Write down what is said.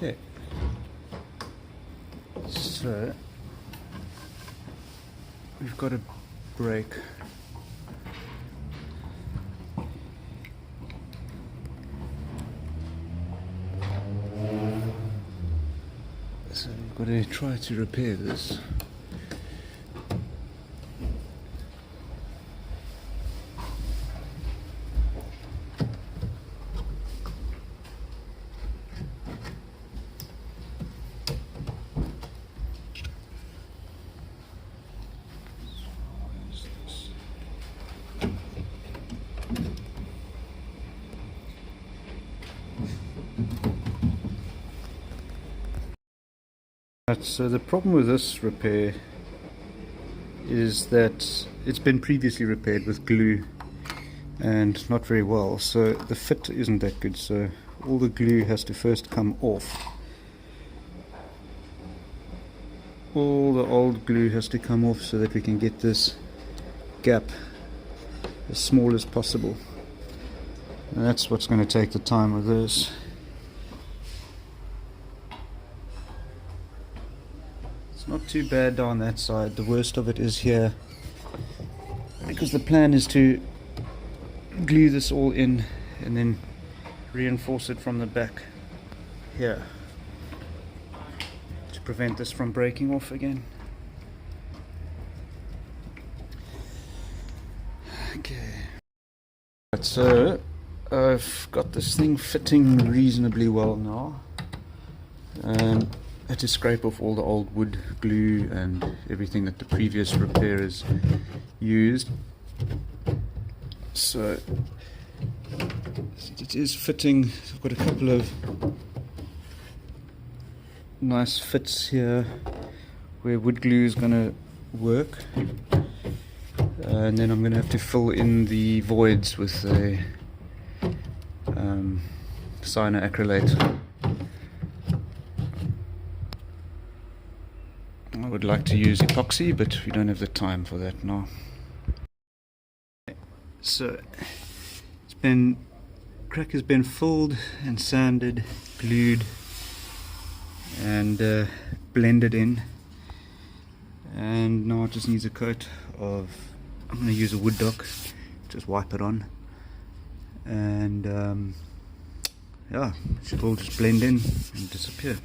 Okay, so we've got a brake. So we've got to try to repair this. So the problem with this repair is that it's been previously repaired with glue and not very well, so the fit isn't that good, so all the glue has to first come off. All the old glue has to come off so that we can get this gap as small as possible, and that's what's going to take the time with this. It's not too bad down that side. The worst of it is here, because the plan is to glue this all in and then reinforce it from the back here to prevent this from breaking off again. Okay, so I've got this thing fitting reasonably well now. I had to scrape off all the old wood glue and everything that the previous repairers used. So it is fitting. I've got a couple of nice fits here where wood glue is going to work, and then I'm going to have to fill in the voids with a cyanoacrylate. I would like to use epoxy, but we don't have the time for that now. So crack has been filled and sanded, glued and blended in, and now it just needs a coat of, I'm going to use a wood dock, just wipe it on, and yeah, it should all just blend in and disappear.